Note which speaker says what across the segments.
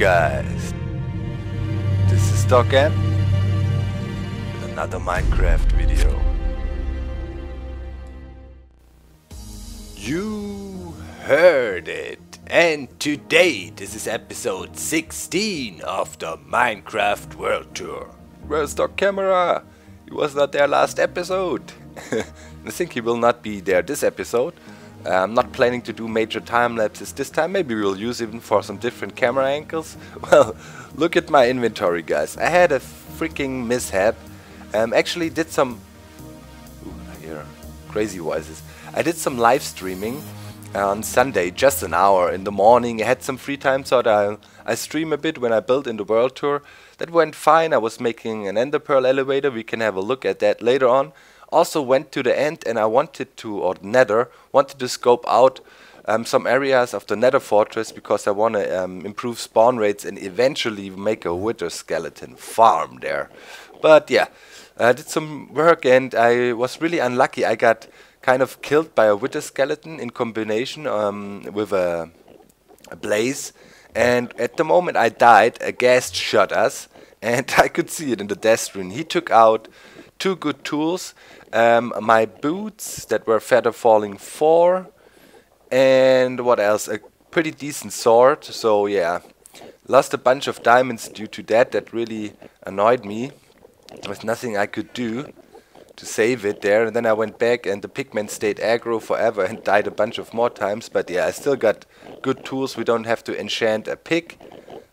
Speaker 1: guys, this is Docm with another Minecraft video. You heard it, and today this is episode 16 of the Minecraft World Tour. Where's the camera? He was not there last episode. I think he will not be there this episode. I'm not planning to do major time lapses this time. Maybe we'll use him for some different camera angles. Well, look at my inventory, guys. I had a freaking mishap. Actually did some... Ooh, I hear crazy voices. I did some live streaming on Sunday, just an hour in the morning. I had some free time, so I stream a bit when I built in the World Tour. That went fine. I was making an Ender Pearl elevator. We can have a look at that later on. Also went to the end and I wanted to scope out some areas of the Nether Fortress because I want to improve spawn rates and eventually make a wither skeleton farm there. But yeah, I did some work and I was really unlucky. I got kind of killed by a wither skeleton in combination with a blaze, and at the moment I died, a ghast shot us and I could see it in the death screen. He took out two good tools. My boots that were feather falling 4, and what else? A pretty decent sword. So yeah, lost a bunch of diamonds due to that. That really annoyed me. There was nothing I could do to save it there. And then I went back and the pigmen stayed aggro forever and died a bunch of more times. But yeah, I still got good tools. We don't have to enchant a pig,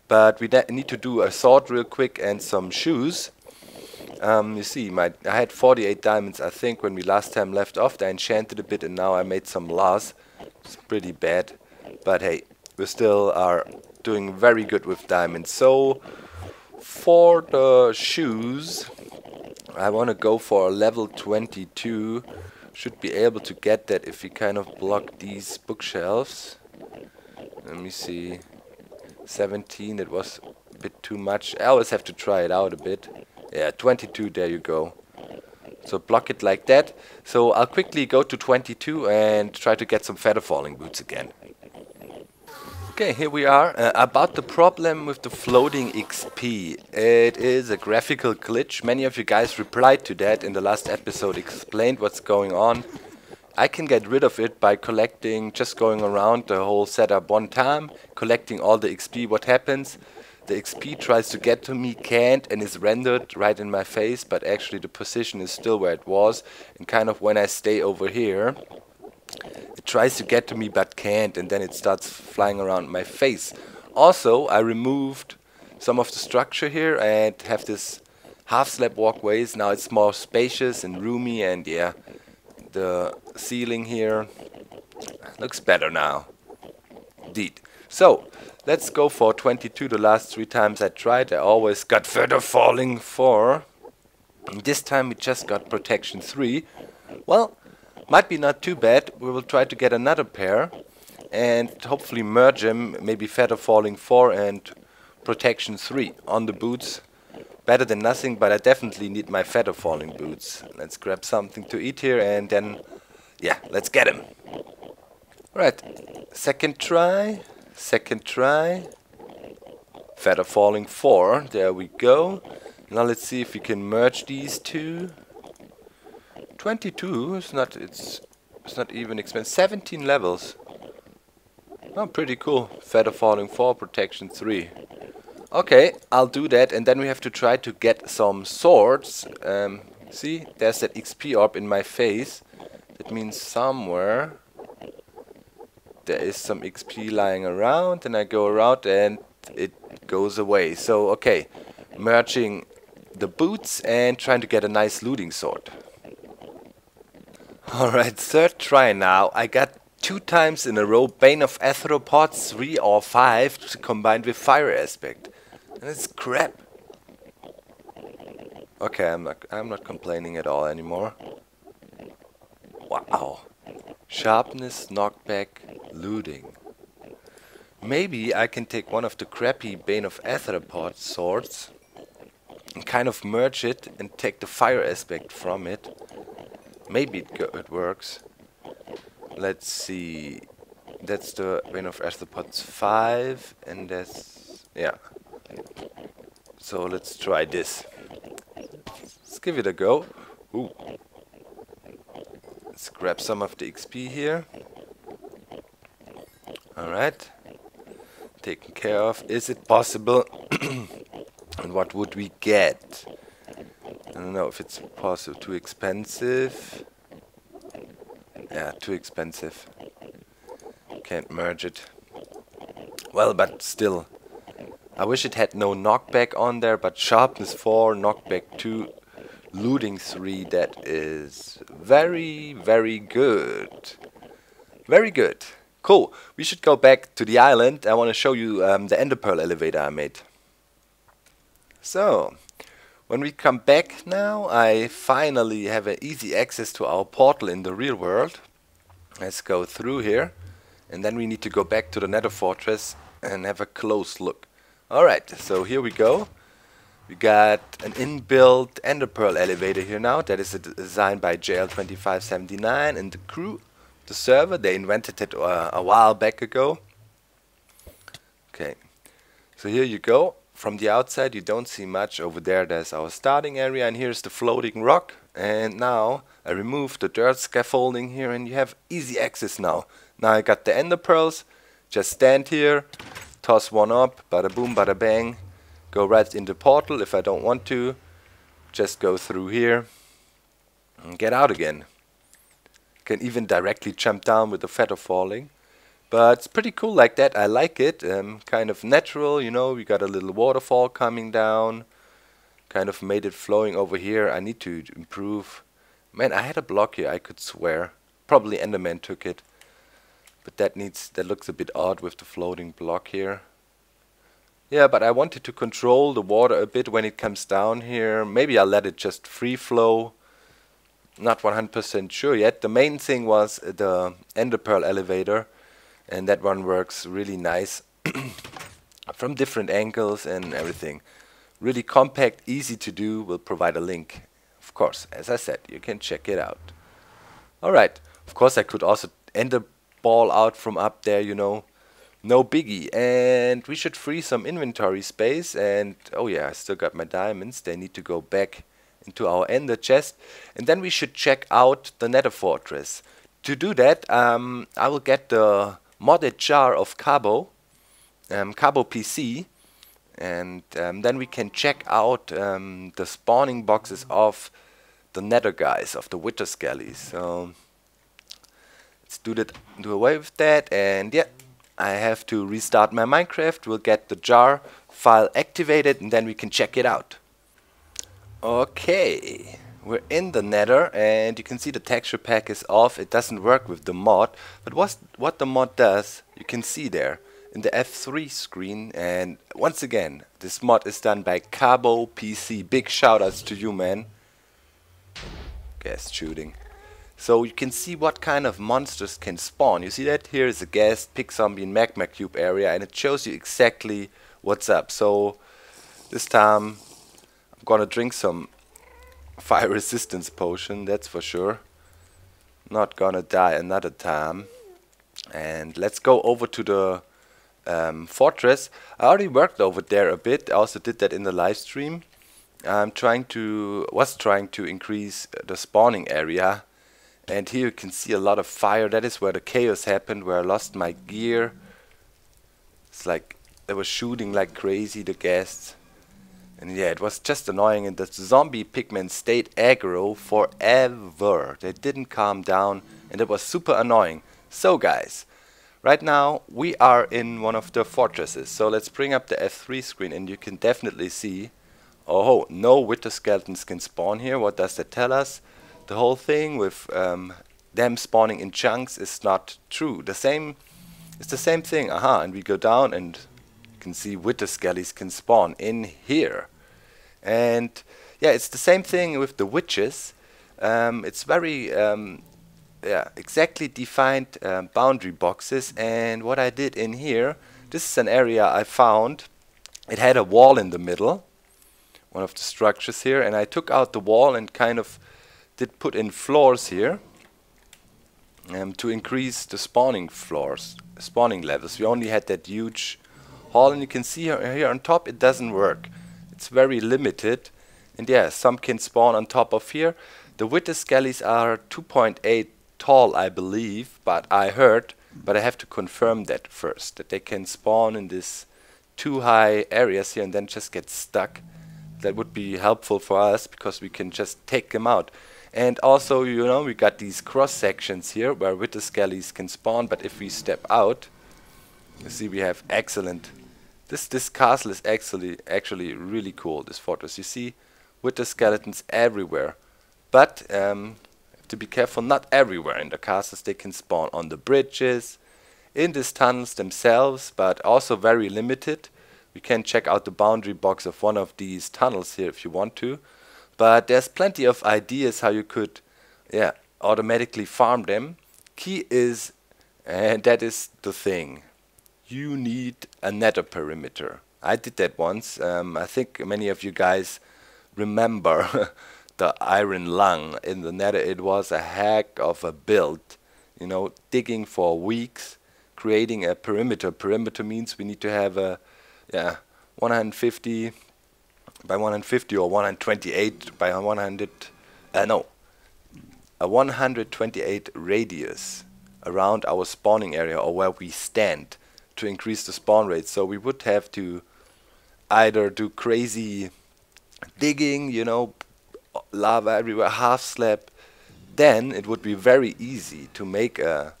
Speaker 1: but we need to do a sword real quick and some shoes. You see, I had 48 diamonds, I think, when we last time left off. I enchanted a bit and now I made some loss. It's pretty bad. But hey, we still are doing very good with diamonds. So, for the shoes, I want to go for a level 22. Should be able to get that if we kind of block these bookshelves. Let me see. 17, it was a bit too much. I always have to try it out a bit. Yeah, 22, there you go. So block it like that. So I'll quickly go to 22 and try to get some feather falling boots again. Okay, here we are. About the problem with the floating XP. It is a graphical glitch. Many of you guys replied to that in the last episode, explained what's going on. I can get rid of it by collecting, just going around the whole setup one time, collecting all the XP. What happens? The XP tries to get to me, can't, and is rendered right in my face, but actually the position is still where it was. And kind of when I stay over here, it tries to get to me but can't, and then it starts flying around my face. Also, I removed some of the structure here and have this half-slab walkways. Now it's more spacious and roomy, and yeah, the ceiling here looks better now. Indeed. So, let's go for 22. The last 3 times I tried, I always got feather falling 4. And this time we just got protection 3. Well, might be not too bad. We will try to get another pair and hopefully merge them. Maybe feather falling 4 and protection 3 on the boots. Better than nothing, but I definitely need my feather falling boots. Let's grab something to eat here and then, yeah, let's get him. Right, second try. Feather falling 4, there we go. Now let's see if we can merge these two. 22 is not, it's not even expensive. 17 levels. Oh, pretty cool. Feather falling 4, protection 3. Okay, I'll do that, and then we have to try to get some swords. See, there's that XP orb in my face. That means somewhere there is some XP lying around, and I go around and it goes away. So, okay, merging the boots and trying to get a nice looting sword. Alright, third try now. I got 2 times in a row Bane of Arthropods 3 or 5 combined with Fire Aspect. And it's crap. Okay, I'm not complaining at all anymore. Wow. Sharpness, knockback, looting. Maybe I can take one of the crappy Bane of Arthropod swords and kind of merge it and take the fire aspect from it. Maybe it works. Let's see. That's the Bane of Arthropods 5, and that's Yeah. So let's try this. Let's give it a go. Ooh. Let's grab some of the XP here. Alright. Taken care of. Is it possible? And what would we get? I don't know if it's possible. Too expensive. Yeah, too expensive. Can't merge it. Well, but still. I wish it had no knockback on there, but sharpness 4, knockback 2, looting 3, that is very, very good. Very good. Cool. We should go back to the island. I want to show you the ender pearl elevator I made. So, when we come back now, I finally have an easy access to our portal in the real world. Let's go through here. And then we need to go back to the Nether Fortress and have a close look. Alright, so here we go. We got an inbuilt ender pearl elevator here now. That is designed by JL2579 and the crew, the server. They invented it a while back ago. Okay, so here you go. From the outside you don't see much. Over there there's our starting area, and here's the floating rock. And now I removed the dirt scaffolding here, and you have easy access now. Now I got the ender pearls. Just stand here, toss one up, bada boom, bada bang. Go right in the portal. If I don't want to, just go through here and get out again. Can even directly jump down with the feather falling. But it's pretty cool like that. I like it. Kind of natural, you know. We got a little waterfall coming down. Kind of made it flowing over here. I need to improve. Man, I had a block here, I could swear. Probably Enderman took it. But that looks a bit odd with the floating block here. Yeah, but I wanted to control the water a bit when it comes down here. Maybe I'll let it just free flow. Not 100% sure yet. The main thing was the ender pearl elevator. And that one works really nice. From different angles and everything. Really compact, easy to do. We'll provide a link. Of course, as I said, you can check it out. Alright. Of course, I could also ender ball out from up there, you know. No biggie. And we should free some inventory space. And oh yeah, I still got my diamonds. They need to go back into our ender chest. And then we should check out the Nether Fortress. To do that, I will get the modded jar of KaboPC. And then we can check out the spawning boxes of the nether guys, of the wither skellies. So let's do away with that. And yeah, I have to restart my Minecraft. We'll get the jar file activated and then we can check it out. Okay, we're in the nether and you can see the texture pack is off. It doesn't work with the mod, but what the mod does, you can see there in the F3 screen. And once again, this mod is done by KaboPC. Big shoutouts to you, man. Ghast shooting. So you can see what kind of monsters can spawn. You see that? Here is a ghast, pig zombie, and magma cube area, and it shows you exactly what's up. So this time I'm gonna drink some fire resistance potion, that's for sure. Not gonna die another time. And let's go over to the fortress. I already worked over there a bit. I also did that in the live stream. Was trying to increase the spawning area. And here you can see a lot of fire. That is where the chaos happened, where I lost my gear. It's like they were shooting like crazy, the ghasts. And yeah, it was just annoying. And the zombie pigmen stayed aggro forever. They didn't calm down. And it was super annoying. So guys, right now we are in one of the fortresses. So let's bring up the F3 screen and you can definitely see, oh, no wither skeletons can spawn here. What does that tell us? The whole thing with them spawning in chunks is not true. It's the same thing. Aha, and we go down and you can see wither skellies can spawn in here. And yeah, it's the same thing with the witches. It's very exactly defined boundary boxes. And what I did in here, this is an area I found. It had a wall in the middle, one of the structures here, and I took out the wall and kind of did put in floors here to increase the spawning levels. We only had that huge hall, and you can see here on top it doesn't work. It's very limited, and yeah, some can spawn on top of here. The wither skellies are 2.8 tall, I believe, but I heard, but I have to confirm that first, that they can spawn in this too high areas here and then just get stuck. That would be helpful for us because we can just take them out. And also, you know, we got these cross sections here where wither skellies can spawn, but if we step out, you see we have excellent. This castle is actually really cool, this fortress. You see wither skeletons everywhere. But have to be careful, not everywhere in the castles. They can spawn on the bridges, in these tunnels themselves, but also very limited. We can check out the boundary box of one of these tunnels here if you want to. But there's plenty of ideas how you could automatically farm them. Key is, and that is the thing, you need a nether perimeter. I did that once. I think many of you guys remember the iron lung in the nether. It was a heck of a build, you know, digging for weeks, creating a perimeter. Perimeter means we need to have a 150 by 150 or 128 by 100, a 128 radius around our spawning area or where we stand to increase the spawn rate. So we would have to either do crazy digging, you know, lava everywhere, half slab. Then it would be very easy to make a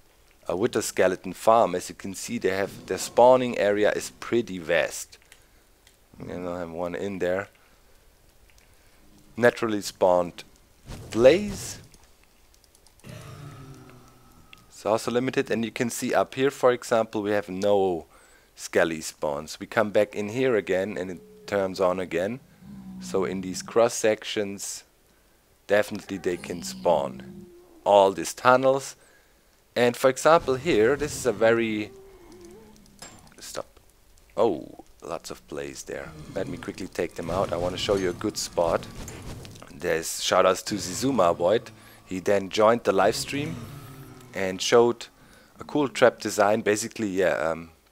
Speaker 1: wither skeleton farm. As you can see, they have their spawning area is pretty vast. You know, I have one in there. Naturally spawned blaze. It's also limited, and you can see up here, for example, we have no skelly spawns. We come back in here again, and it turns on again. So in these cross sections, definitely they can spawn all these tunnels. And for example here, this is a very... Stop. Oh, lots of blaze there. Let me quickly take them out. I want to show you a good spot. There's shoutouts to Zizuma Void. He then joined the live stream and showed a cool trap design. Basically,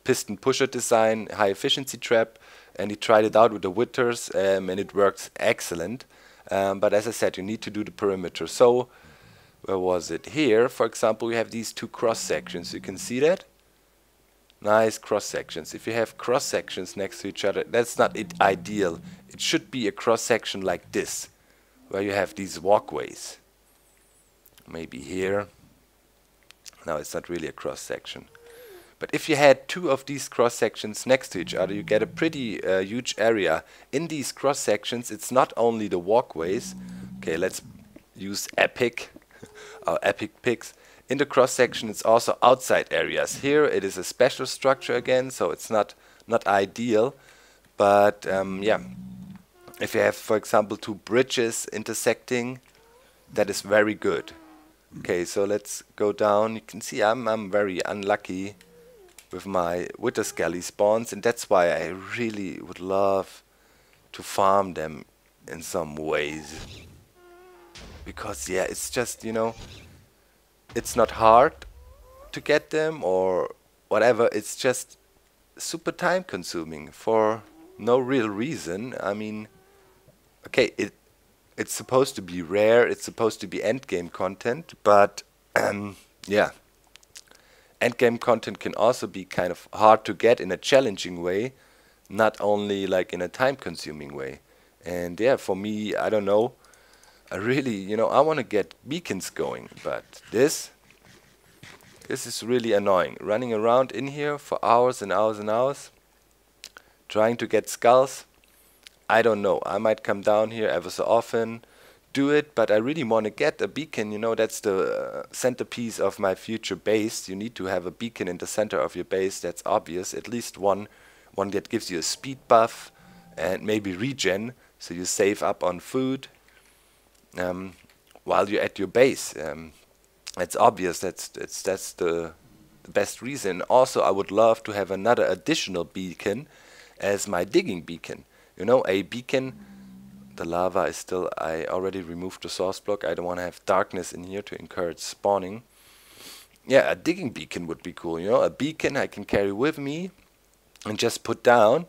Speaker 1: piston pusher design, high efficiency trap. And he tried it out with the withers, and it works excellent. But as I said, you need to do the perimeter. So, where was it? Here, for example, we have these two cross sections. You can see that? Nice cross sections. If you have cross sections next to each other, that's not ideal. It should be a cross section like this, where you have these walkways. Maybe here. No, it's not really a cross section. But if you had two of these cross sections next to each other, you get a pretty huge area. In these cross sections, it's not only the walkways. Okay, let's use epic, our epic picks. In the cross section, it's also outside areas. Here, it is a special structure again, so it's not ideal. But yeah, if you have, for example, two bridges intersecting, that is very good. Okay, so let's go down. You can see I'm very unlucky with my wither skelly spawns, and that's why I really would love to farm them in some ways. Because yeah, it's just, you know, it's not hard to get them or whatever, it's just super time consuming for no real reason. I mean, okay, it's supposed to be rare, it's supposed to be endgame content, but yeah. Endgame content can also be kind of hard to get in a challenging way, not only like in a time-consuming way. And yeah, for me, I don't know, I really, you know, I want to get beacons going, but this is really annoying. Running around in here for hours and hours and hours, trying to get skulls. I don't know, I might come down here ever so often, do it, but I really want to get a beacon. You know, that's the centerpiece of my future base. You need to have a beacon in the center of your base, that's obvious. At least one that gives you a speed buff and maybe regen, so you save up on food while you're at your base. It's obvious, that's the best reason. Also, I would love to have another additional beacon as my digging beacon. You know, a beacon. The lava is still, I already removed the source block. I don't want to have darkness in here to encourage spawning. Yeah, a digging beacon would be cool, you know, a beacon I can carry with me and just put down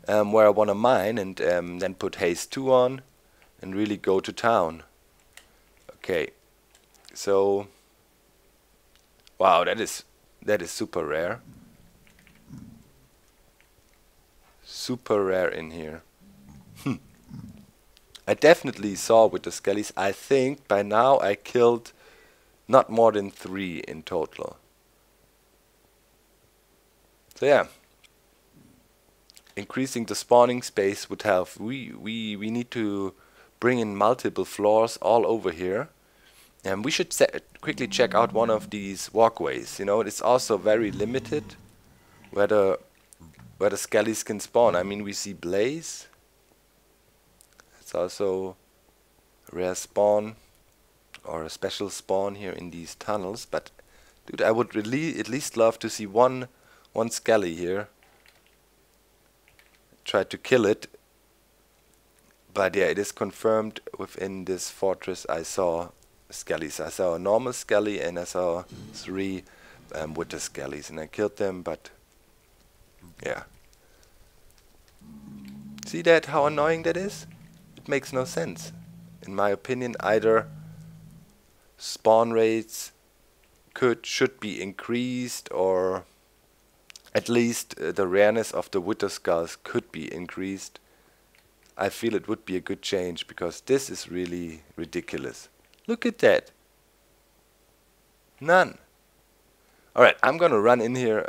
Speaker 1: where I want to mine, and then put haste 2 on and really go to town. Okay, so wow, that is super rare. Super rare in here. I definitely saw with the skellies. I think by now I killed not more than 3 in total. So yeah, increasing the spawning space would help. We need to bring in multiple floors all over here. And we should quickly check out one of these walkways. You know, it's also very limited where the skellies can spawn. I mean, we see Blaze. It's also a rare spawn or a special spawn here in these tunnels. But dude, I would really at least love to see one skelly here. Try to kill it. But yeah, it is confirmed within this fortress. I saw skellies. I saw a normal skelly and I saw 3 wither skellies, and I killed them. But yeah, see that, how annoying that is? It makes no sense. In my opinion, either spawn rates should be increased, or at least the rareness of the wither skulls could be increased. I feel it would be a good change, because this is really ridiculous. Look at that. None. Alright, I'm gonna run in here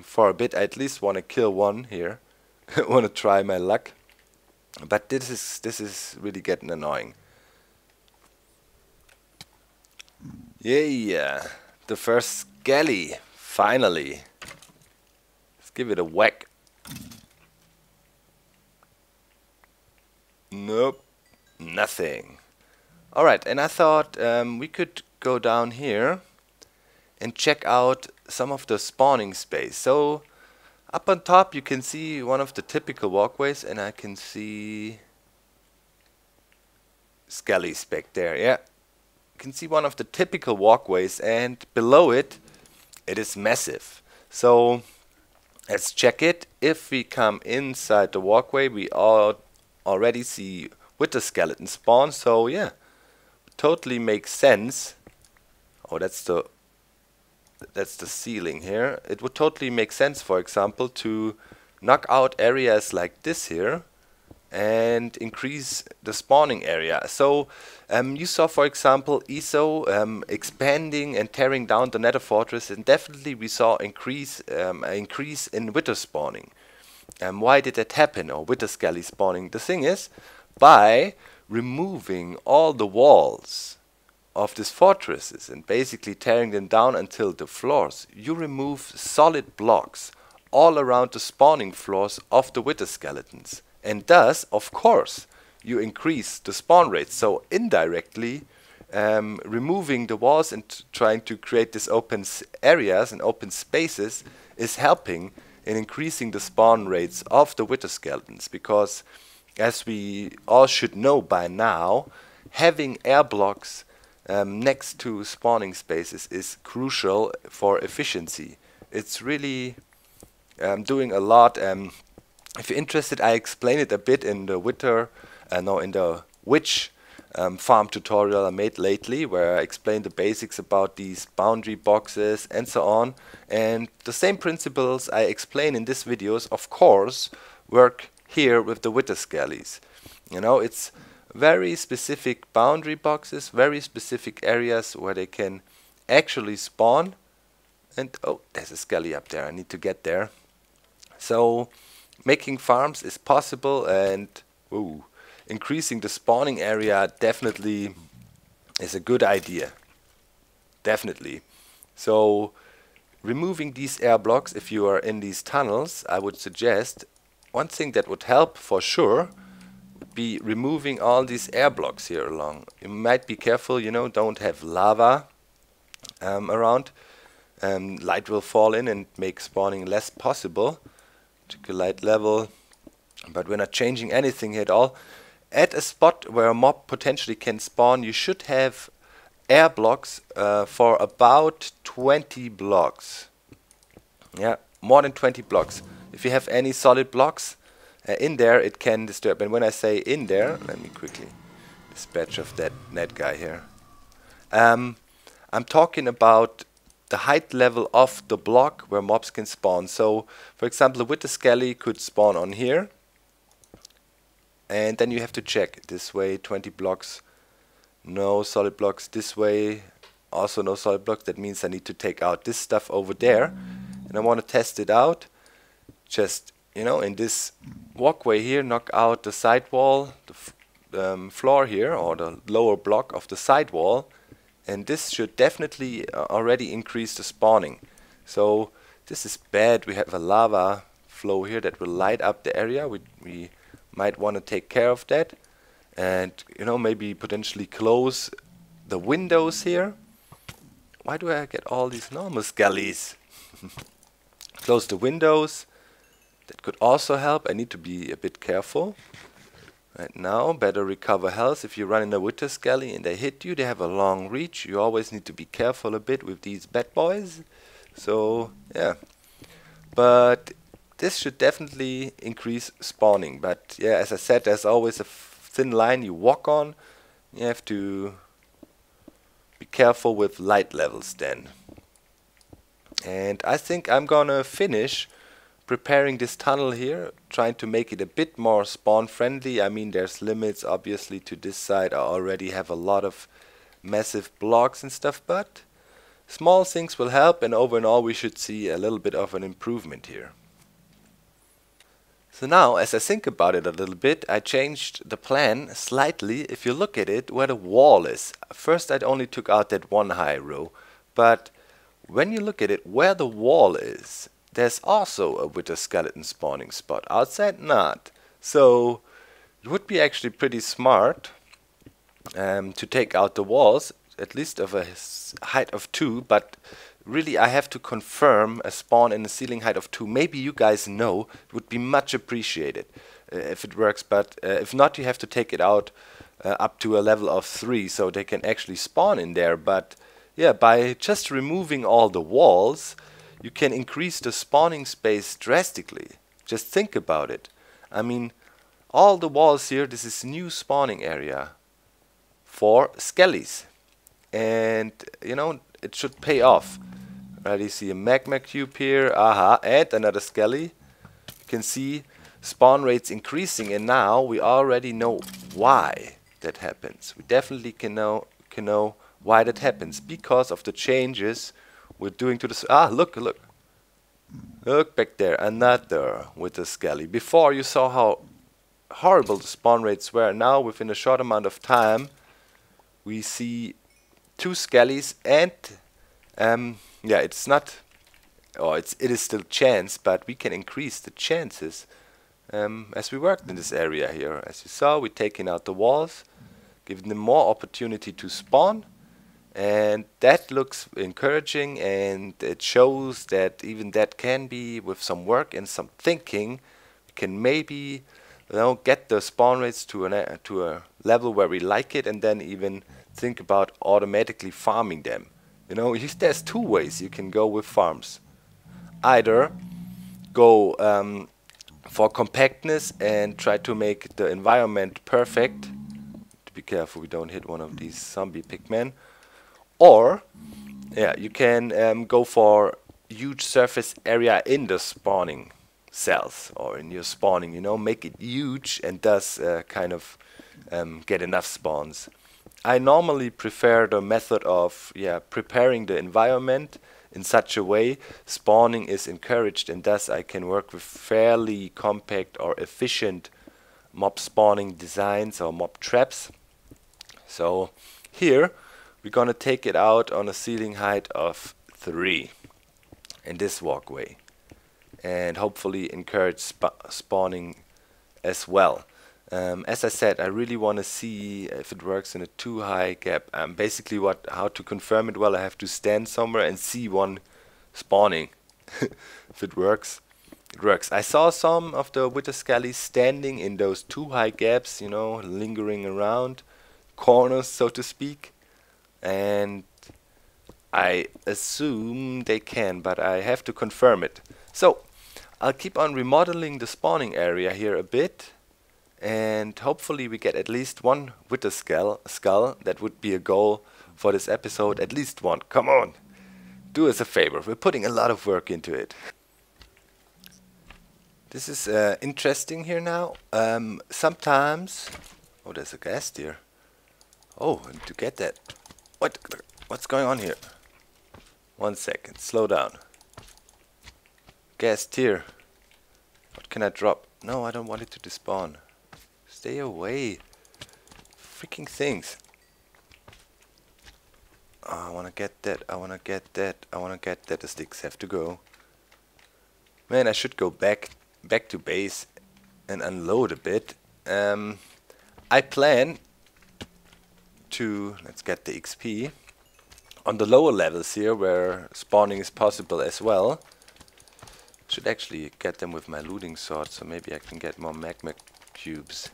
Speaker 1: for a bit. I at least want to kill one here. Want to try my luck. But this is really getting annoying. Yeah, the first skelly, finally. Let's give it a whack. Nope, nothing. Alright, and I thought we could go down here and check out some of the spawning space. So up on top you can see one of the typical walkways, and I can see skellies back there. Yeah, you can see one of the typical walkways, and below it, it is massive. So let's check it. If we come inside the walkway, we already see wither skeleton spawn. So yeah, totally makes sense. Oh, that's the ceiling here. It would totally make sense, for example, to knock out areas like this here and increase the spawning area. So you saw, for example, ESO expanding and tearing down the Nether Fortress, and definitely we saw increase in wither spawning. Why did that happen, or wither skelly spawning? The thing is, by removing all the walls of these fortresses and basically tearing them down until the floors, you remove solid blocks all around the spawning floors of the wither skeletons, and thus, of course, you increase the spawn rate. So indirectly, removing the walls and trying to create these open areas and open spaces is helping in increasing the spawn rates of the wither skeletons, because as we all should know by now, having air blocks next to spawning spaces is crucial for efficiency. It's really doing a lot. If you're interested, I explain it a bit in the witch farm tutorial I made lately, where I explained the basics about these boundary boxes and so on. And the same principles I explain in these videos, of course, work here with the wither skellies. You know, it's very specific boundary boxes, very specific areas where they can actually spawn. And oh, there's a skelly up there, I need to get there. So making farms is possible, and increasing the spawning area definitely is a good idea. Definitely. So removing these air blocks, if you are in these tunnels, I would suggest one thing that would help for sure be removing all these air blocks here along. You might be careful, you know, don't have lava around. Light will fall in and make spawning less possible. Check the light level, but we're not changing anything here at all. At a spot where a mob potentially can spawn, you should have air blocks for about 20 blocks. Yeah, more than 20 blocks. if you have any solid blocks in there, it can disturb. And when I say in there, let me quickly dispatch of that net guy here. I'm talking about the height level of the block where mobs can spawn. So, for example, the Wither Skelly could spawn on here, and then you have to check this way, 20 blocks, no solid blocks. This way, also no solid blocks. That means I need to take out this stuff over there, and I want to test it out. Just, you know, in this walkway here, knock out the side wall, the floor here, or the lower block of the side wall. And this should definitely already increase the spawning. So this is bad. We have a lava flow here that will light up the area. We might want to take care of that. And, you know, maybe potentially close the windows here. Why do I get all these normal skellies? Close the windows. That could also help. I need to be a bit careful. Right now, better recover health. If you run in a Wither Skelly and they hit you, they have a long reach. You always need to be careful a bit with these bad boys. So, yeah. But this should definitely increase spawning. But, yeah, as I said, there's always a thin line you walk on. You have to be careful with light levels then. And I think I'm gonna finish preparing this tunnel here, trying to make it a bit more spawn friendly. I mean, there's limits obviously to this side. I already have a lot of massive blocks and stuff, but small things will help, and overall we should see a little bit of an improvement here. So now, as I think about it a little bit, I changed the plan slightly. If you look at it, where the wall is. First I'd only took out that one high row, but when you look at it, where the wall is, there's also a Wither skeleton spawning spot. Outside, not. So it would be actually pretty smart to take out the walls, at least of a height of 2, but really I have to confirm a spawn in a ceiling height of 2. Maybe you guys know, it would be much appreciated if it works, but if not, you have to take it out up to a level of 3 so they can actually spawn in there. But yeah, by just removing all the walls, you can increase the spawning space drastically. Just think about it. I mean, all the walls here, this is new spawning area for skellies. And, you know, it should pay off. Right, you see a magma cube here, aha, and another skelly. You can see spawn rates increasing, and now we already know why that happens. We definitely can know why that happens, because of the changes we're doing to this. Ah, look back there, another Wither Skelly. Before you saw how horrible the spawn rates were. Now within a short amount of time we see 2 skellies, and yeah, it's not, or it is still chance, but we can increase the chances as we worked in this area here. As you saw, we're taking out the walls, giving them more opportunity to spawn. And that looks encouraging, and it shows that even that can be, with some work and some thinking, we can maybe, you know, get the spawn rates to a level where we like it, and then even think about automatically farming them. You know, there's 2 ways you can go with farms. Either go for compactness and try to make the environment perfect. To be careful we don't hit one of these zombie pigmen. Or, yeah, you can go for huge surface area in the spawning cells, or in your spawning, you know, make it huge and thus kind of get enough spawns. I normally prefer the method of, yeah, preparing the environment in such a way spawning is encouraged, and thus I can work with fairly compact or efficient mob spawning designs or mob traps. So here we're gonna take it out on a ceiling height of 3 in this walkway, and hopefully encourage spawning as well. As I said, I really want to see if it works in a too high gap. Basically, how to confirm it? Well, I have to stand somewhere and see one spawning. If it works, it works. I saw some of the Wither Skellies standing in those too high gaps, you know, lingering around corners, so to speak. And I assume they can, but I have to confirm it. So I'll keep on remodeling the spawning area here a bit, and hopefully we get at least one wither skull. That would be a goal for this episode, at least one. Come on, do us a favor, we're putting a lot of work into it. This is interesting here now. Sometimes, oh, there's a ghast here. Oh, and to get that, what's going on here? 1 second, slow down. Ghast here. What can I drop? No, I don't want it to despawn. Stay away. Freaking things. Oh, I wanna get that, I wanna get that, I wanna get that. The sticks have to go. Man, I should go back to base and unload a bit. I plan to, let's get the XP, on the lower levels here where spawning is possible as well. Should actually get them with my looting sword, so maybe I can get more magma cubes.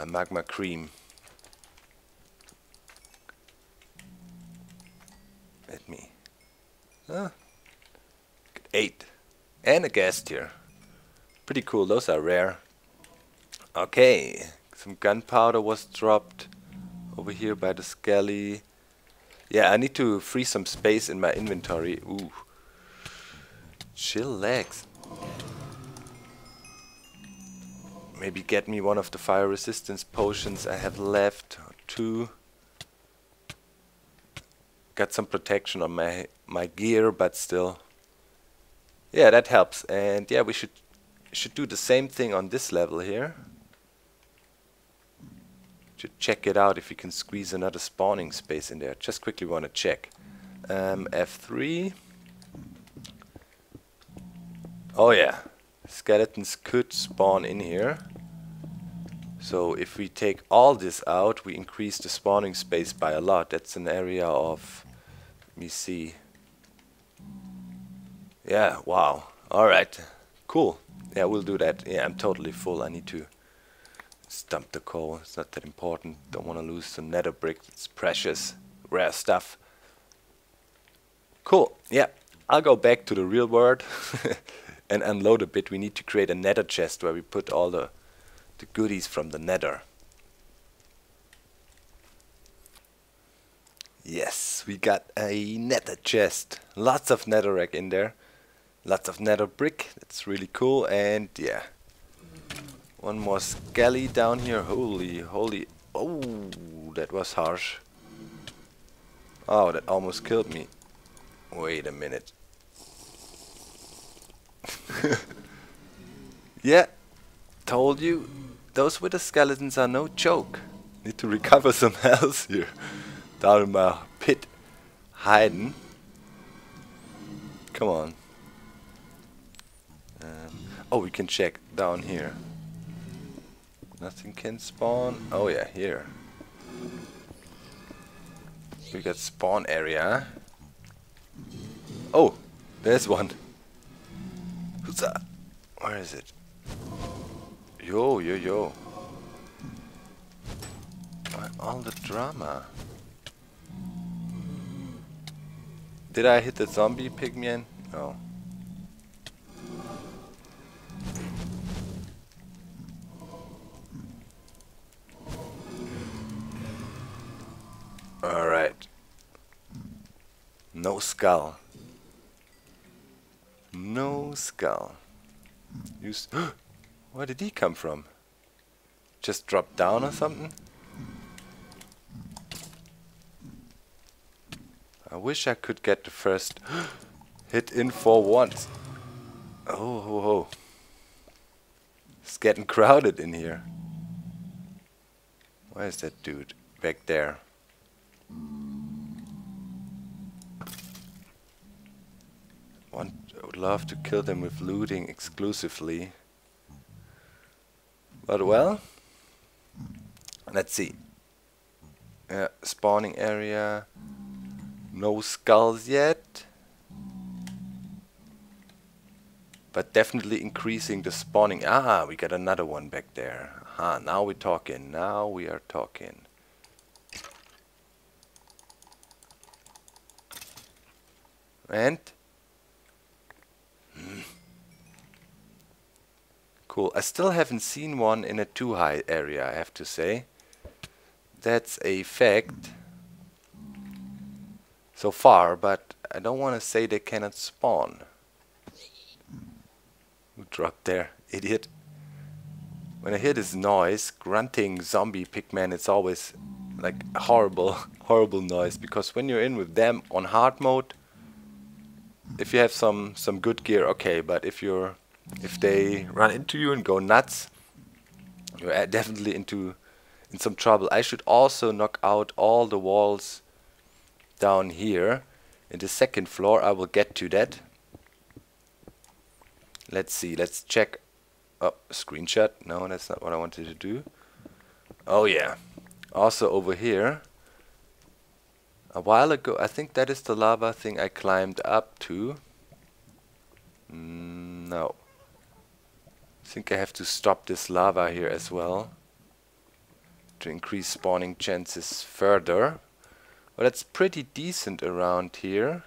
Speaker 1: Magma cream. Let me. Get 8. And a ghast here. Pretty cool, those are rare. Okay, some gunpowder was dropped over here by the skelly. Yeah, I need to free some space in my inventory. Ooh. Chillax. Maybe get me one of the fire resistance potions I have left. 2. Got some protection on my gear, but still. Yeah, that helps. And yeah, we should do the same thing on this level here. Should check it out if we can squeeze another spawning space in there. Just quickly want to check. F3. Oh yeah, skeletons could spawn in here. So if we take all this out, we increase the spawning space by a lot. That's an area of, let me see. Yeah, wow. Alright, cool. Yeah, we'll do that. Yeah, I'm totally full. I need to stump the coal. It's not that important. Don't want to lose some nether brick. It's precious, rare stuff. Cool. Yeah, I'll go back to the real world and unload a bit. We need to create a nether chest where we put all the goodies from the nether. Yes, we got a nether chest. Lots of netherrack in there. Lots of nether brick. That's really cool. And yeah, one more skelly down here. Holy. Oh, that was harsh. Oh, that almost killed me. Wait a minute. Yeah, told you. Those wither skeletons are no joke. Need to recover some health here. Down in my pit. Hiding. Come on. Oh, we can check down here. Nothing can spawn. Oh yeah, here. We got spawn area. Oh, there's one. Who's that? Where is it? Yo. Why all the drama? Did I hit the zombie pigman? No. Alright. No skull. No skull. Where did he come from? Just dropped down or something? I wish I could get the first hit in for once. Oh, ho, ho. It's getting crowded in here. Where is that dude? Back there. I would love to kill them with looting exclusively. But well, let's see. Spawning area. No skulls yet. But definitely increasing the spawning. Ah, we got another one back there. Aha, now we're talking. Now we are talking. And Cool. I still haven't seen one in a too high area, I have to say. That's a fact. So far, but I don't want to say they cannot spawn. Who dropped there? Idiot. When I hear this noise, grunting zombie pigman, it's always like a horrible, horrible noise. Because when you're in with them on hard mode, if you have some good gear, okay. But if they run into you and go nuts, you're definitely in some trouble. I should also knock out all the walls down here. In the second floor, I will get to that. Let's see. Let's check. Oh, screenshot. No, that's not what I wanted to do. Oh yeah. Also over here. A while ago, I think that is the lava thing I climbed up to. No. I think I have to stop this lava here as well to increase spawning chances further. Well, that's pretty decent around here.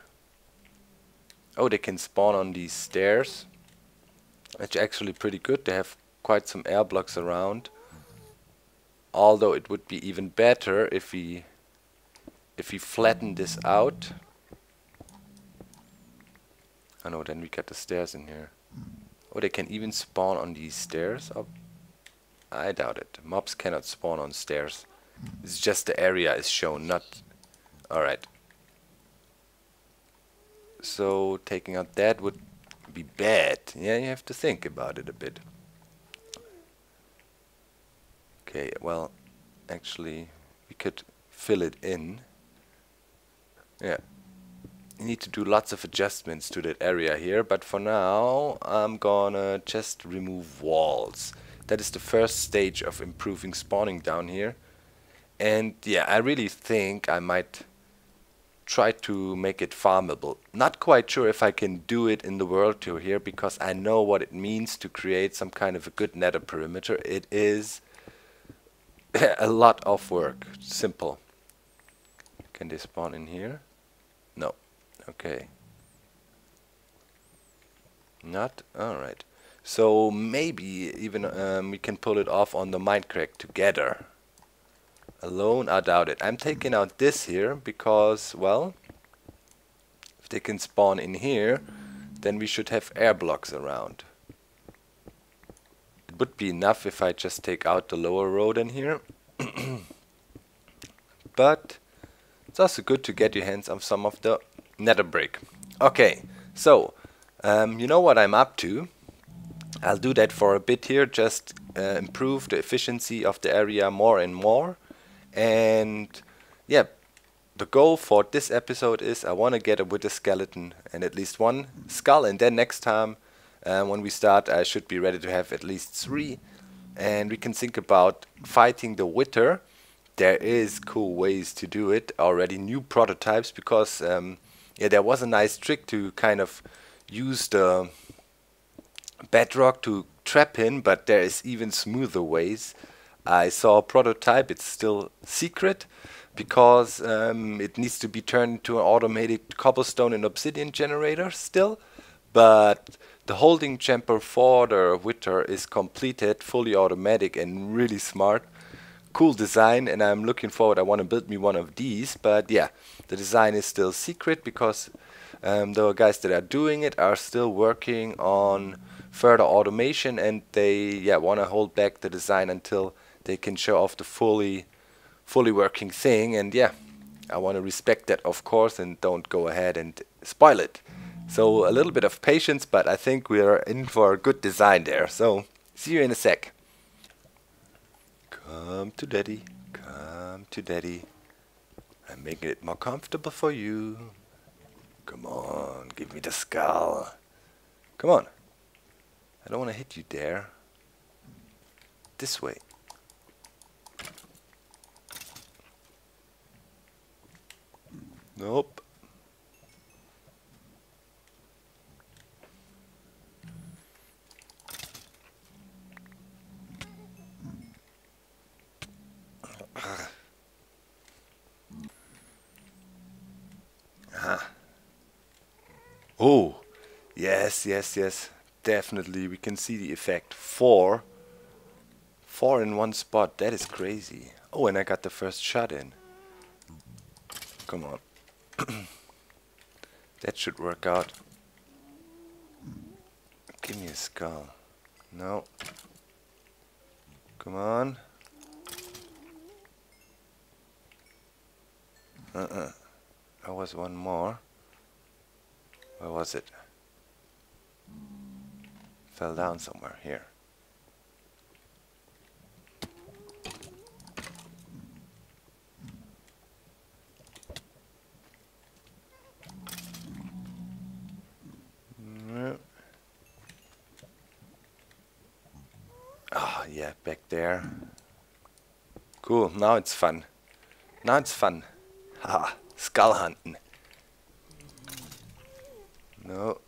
Speaker 1: Oh, they can spawn on these stairs. That's actually pretty good. They have quite some air blocks around. Although it would be even better if we flatten this out. Oh no, then we got the stairs in here. Oh, they can even spawn on these stairs. Oh, I doubt it. Mobs cannot spawn on stairs. It's just the area is shown, not... Alright. So taking out that would be bad. Yeah, you have to think about it a bit. Okay, well, actually, we could fill it in. Yeah. You need to do lots of adjustments to that area here, but for now, I'm gonna just remove walls. That is the first stage of improving spawning down here. And yeah, I really think I might try to make it farmable. Not quite sure if I can do it in the world tour here, because I know what it means to create some kind of a good nether perimeter. It is a lot of work. Simple. Can they spawn in here? No. Okay. Not? Alright. So maybe even we can pull it off on the Minecraft together. Alone, I doubt it. I'm taking out this here because, well, if they can spawn in here, then we should have air blocks around. It would be enough if I just take out the lower road in here. But it's also good to get your hands on some of the nether brick. Okay, so you know what I'm up to. I'll do that for a bit here, just improve the efficiency of the area more and more. And yeah, the goal for this episode is I want to get a wither skeleton and at least one skull, and then next time when we start I should be ready to have at least 3, and we can think about fighting the wither. There is cool ways to do it, already new prototypes, because yeah, there was a nice trick to kind of use the bedrock to trap in, but there is even smoother ways. I saw a prototype, it's still secret, because it needs to be turned into an automated cobblestone and obsidian generator still, but the holding chamber for the wither is completed, fully automatic and really smart. Cool design, and I'm looking forward. I want to build me one of these, but yeah, the design is still secret because the guys that are doing it are still working on further automation, and they want to hold back the design until they can show off the fully working thing. And yeah, I want to respect that, of course, and don't go ahead and spoil it. So a little bit of patience, but I think we are in for a good design there. So see you in a sec. Come to daddy, come to daddy. I'm making it more comfortable for you. Come on, give me the skull. Come on. I don't want to hit you there. This way. Nope. Oh, yes, yes, yes. definitely we can see the effect. Four in one spot. That is crazy. Oh, and I got the first shot in. Come on. That should work out. Give me a skull. No. Come on. There was one more. Where was it? Fell down somewhere. Here. Ah, yeah, back there. Cool, now it's fun. Now it's fun. Haha, skull hunting. No.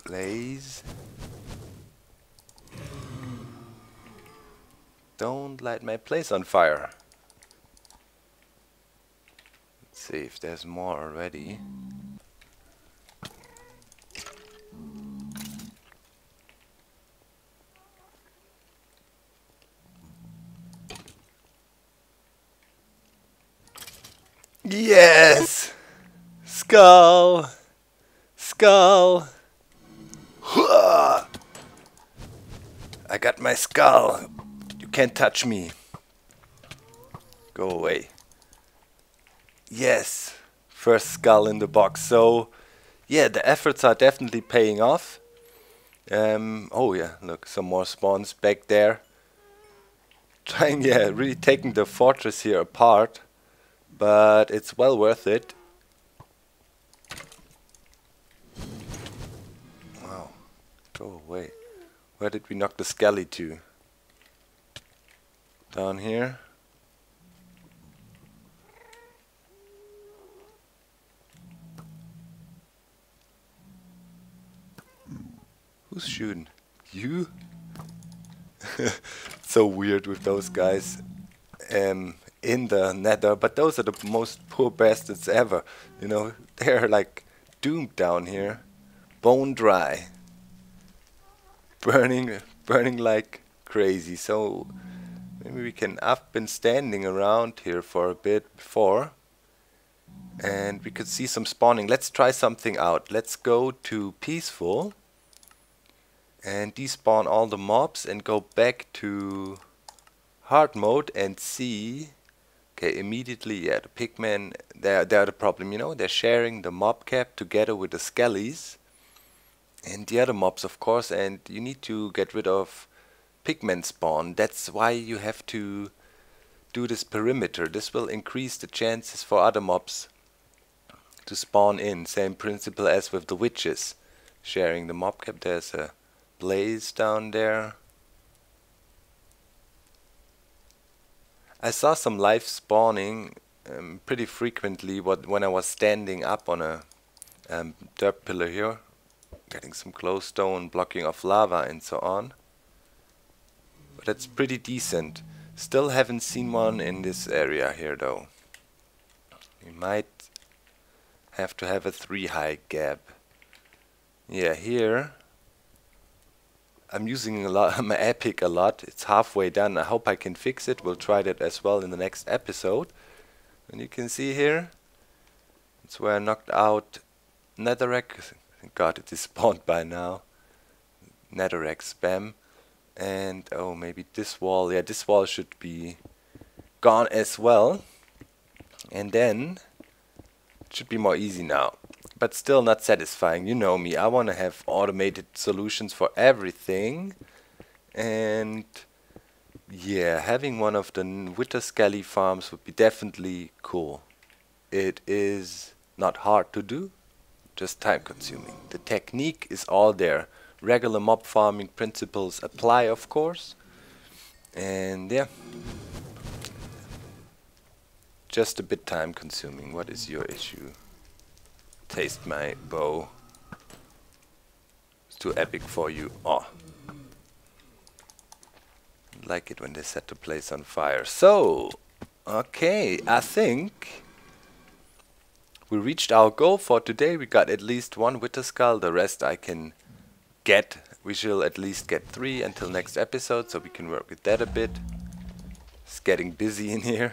Speaker 1: Blaze. Don't light my place on fire. Let's see if there's more already. Yes! Skull! Skull! I got my skull. You can't touch me. Go away. Yes! First skull in the box. So, yeah, the efforts are definitely paying off. Oh yeah, look, some more spawns back there. Trying, yeah, really taking the fortress here apart. But it's well worth it. Wow. Go away. Where did we knock the skelly to? Down here. Who's shooting? You? So weird with those guys. In the nether, but those are the most poor bastards ever. You know, they're like doomed down here, bone dry, burning like crazy. So maybe we can. I've been standing around here for a bit before, and we could see some spawning. Let's try something out. Let's go to peaceful and despawn all the mobs and go back to hard mode and see. Okay, immediately, yeah, the pigmen, they're the problem, you know, they're sharing the mob cap together with the skellies and the other mobs, of course, and you need to get rid of pigmen spawn. That's why you have to do this perimeter. This will increase the chances for other mobs to spawn in. Same principle as with the witches. Sharing the mob cap. There's a blaze down there. I saw some live spawning pretty frequently when I was standing up on a dirt pillar here, getting some glowstone, blocking off lava and so on. But that's pretty decent. Still haven't seen one in this area here though. We might have to have a 3 high gap. Yeah, here I'm using my epic a lot. It's halfway done. I hope I can fix it. We'll try that as well in the next episode. And you can see here, it's where I knocked out netherrack. Thank God it is spawned by now. Netherrack spam. And oh, maybe this wall. Yeah, this wall should be gone as well. And then it should be more easy now. But still not satisfying. You know me, I want to have automated solutions for everything. And yeah, having one of the Wither Skelly farms would be definitely cool. It is not hard to do, just time consuming. The technique is all there. Regular mob farming principles apply, of course. And yeah, just a bit time consuming. What is your issue? Taste my bow. It's too epic for you. Oh. Like it when they set the place on fire. So, okay, I think we reached our goal for today. We got at least one Wither Skull. The rest I can We shall at least get 3 until next episode, so we can work with that a bit. It's getting busy in here.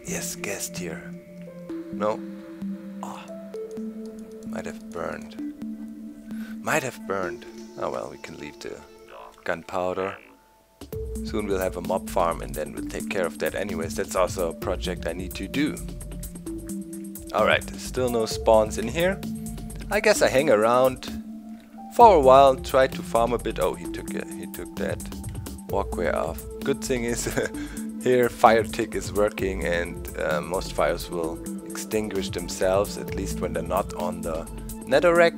Speaker 1: Yes, guest here. No. Oh. Might have burned. Might have burned. Oh well, we can leave the gunpowder. Soon we'll have a mob farm and then we'll take care of that anyways. That's also a project I need to do. Alright, still no spawns in here. I guess I hang around for a while, try to farm a bit. Oh, he took that walkway off. Good thing is here fire tick is working and most fires will extinguish themselves, at least when they're not on the netherrack.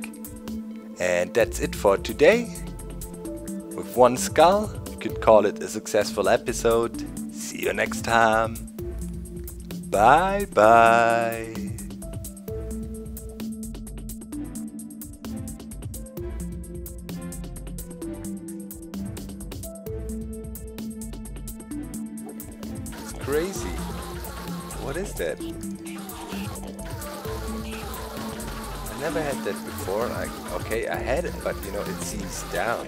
Speaker 1: And that's it for today. With 1 skull, you could call it a successful episode. See you next time. Bye bye. It's crazy. What is that? I never had that before. Okay, I had it, but you know, it seems down.